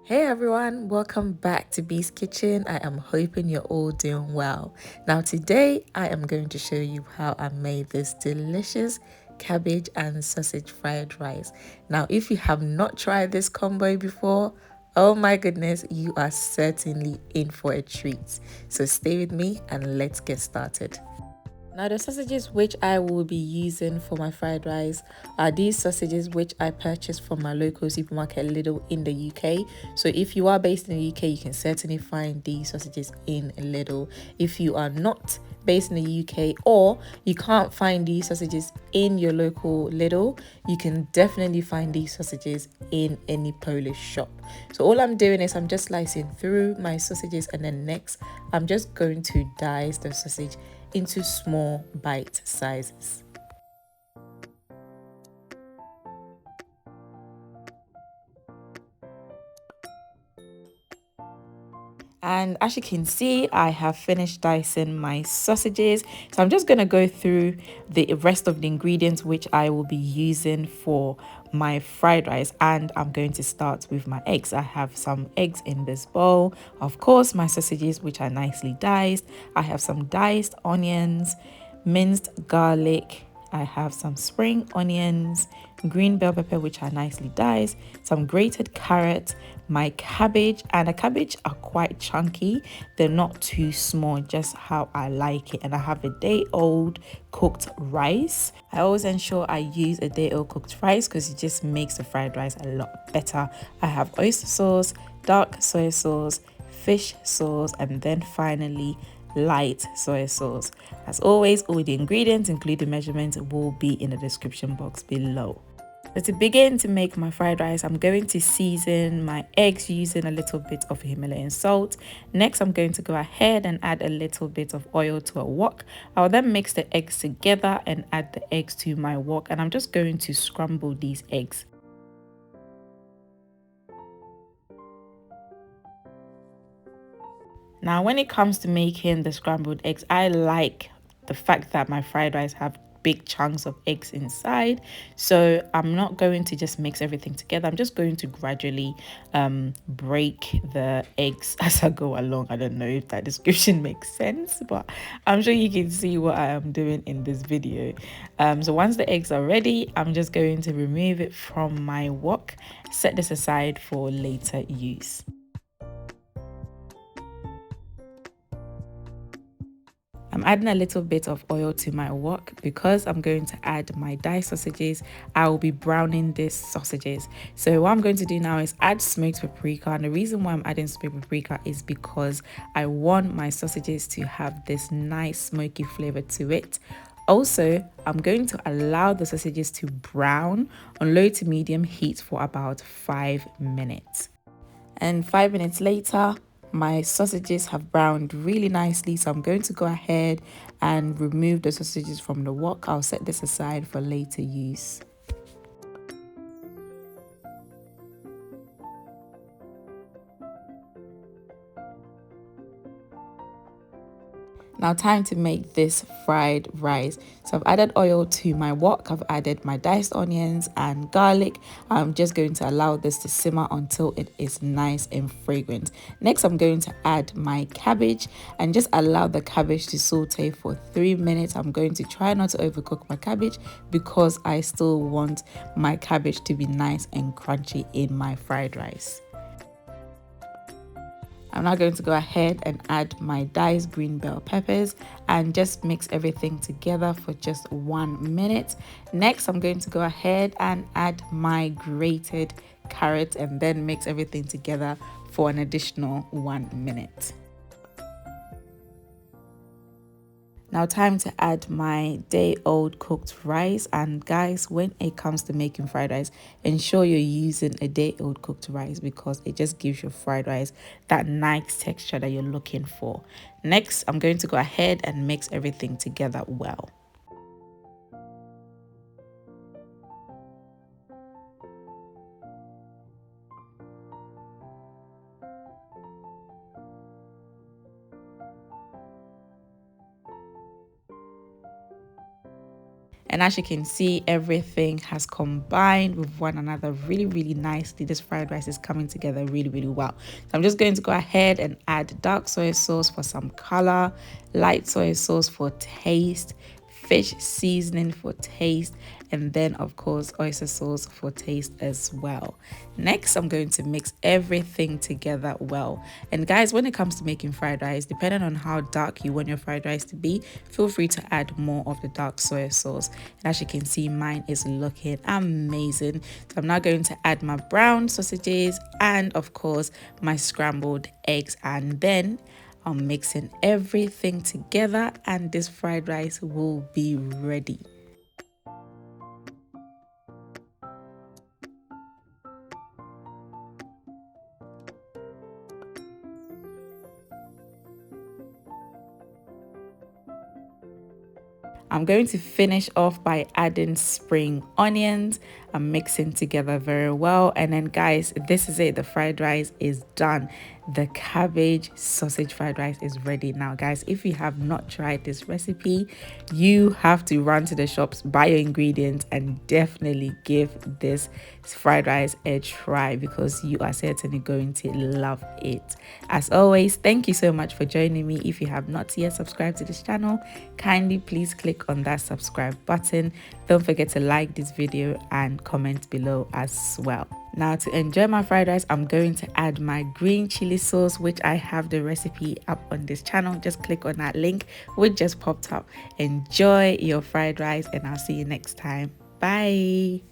Hey everyone, welcome back to Bee's Kitchen. I am hoping you're all doing well. Now today I am going to show you how I made this delicious cabbage and sausage fried rice. Now if you have not tried this combo before, oh my goodness, you are certainly in for a treat. So stay with me and let's get started. Now the sausages which I will be using for my fried rice are these sausages which I purchased from my local supermarket Lidl in the UK. So if you are based in the UK, you can certainly find these sausages in Lidl. If you are not based in the UK or you can't find these sausages in your local Lidl, you can definitely find these sausages in any Polish shop. So all I'm doing is I'm just slicing through my sausages, and then next I'm just going to dice the sausage into small bite sizes. And as you can see, I have finished dicing my sausages. So I'm just going to go through the rest of the ingredients which I will be using for my fried rice. And I'm going to start with my eggs. I have some eggs in this bowl. Of course, my sausages, which are nicely diced. I have some diced onions, minced garlic. I have some spring onions, green bell pepper, which are nicely diced, some grated carrot, my cabbage, and the cabbage are quite chunky. They're not too small, just how I like it. And I have a day-old cooked rice. I always ensure I use a day-old cooked rice because it just makes the fried rice a lot better. I have oyster sauce, dark soy sauce, fish sauce, and then finally light soy sauce. As always, all the ingredients, including measurements, will be in the description box below. So to begin to make my fried rice, I'm going to season my eggs using a little bit of Himalayan salt. Next, I'm going to go ahead and add a little bit of oil to a wok. I'll then mix the eggs together and add the eggs to my wok, and I'm just going to scramble these eggs. Now, when it comes to making the scrambled eggs, I like the fact that my fried rice have big chunks of eggs inside. So I'm not going to just mix everything together. I'm just going to gradually break the eggs as I go along. I don't know if that description makes sense, but I'm sure you can see what I am doing in this video. So once the eggs are ready, I'm just going to remove it from my wok, set this aside for later use. I'm adding a little bit of oil to my wok because I'm going to add my diced sausages. I will be browning these sausages. So what I'm going to do now is add smoked paprika. And the reason why I'm adding smoked paprika is because I want my sausages to have this nice smoky flavor to it. Also, I'm going to allow the sausages to brown on low to medium heat for about 5 minutes. And 5 minutes later, my sausages have browned really nicely, so I'm going to go ahead and remove the sausages from the wok. I'll set this aside for later use. Now time to make this fried rice. So I've added oil to my wok. I've added my diced onions and garlic. I'm just going to allow this to simmer until it is nice and fragrant. Next, I'm going to add my cabbage and just allow the cabbage to saute for 3 minutes. I'm going to try not to overcook my cabbage because I still want my cabbage to be nice and crunchy in my fried rice. I'm now going to go ahead and add my diced green bell peppers and just mix everything together for just 1 minute. Next, I'm going to go ahead and add my grated carrot and then mix everything together for an additional 1 minute. Now time to add my day-old cooked rice. And guys, when it comes to making fried rice, ensure you're using a day-old cooked rice because it just gives your fried rice that nice texture that you're looking for. Next, I'm going to go ahead and mix everything together well. And as you can see, everything has combined with one another really nicely. This fried rice is coming together really well. So I'm just going to go ahead and add dark soy sauce for some color, light soy sauce for taste, fish seasoning for taste, and then of course oyster sauce for taste as well. Next, I'm going to mix everything together well. And guys, when it comes to making fried rice, depending on how dark you want your fried rice to be, feel free to add more of the dark soy sauce. And as you can see, mine is looking amazing. So I'm now going to add my brown sausages and of course my scrambled eggs, and then I'm mixing everything together and this fried rice will be ready. I'm going to finish off by adding spring onions and mixing together very well. And then guys, this is it. The fried rice is done. The cabbage sausage fried rice is ready. Now guys, if you have not tried this recipe, you have to run to the shops, buy your ingredients, and definitely give this fried rice a try because you are certainly going to love it. As always, thank you so much for joining me. If you have not yet subscribed to this channel, kindly please click on that subscribe button. Don't forget to like this video and comment below as well. Now, to enjoy my fried rice, I'm going to add my green chili sauce, which I have the recipe up on this channel. Just click on that link which just popped up. Enjoy your fried rice and I'll see you next time. Bye.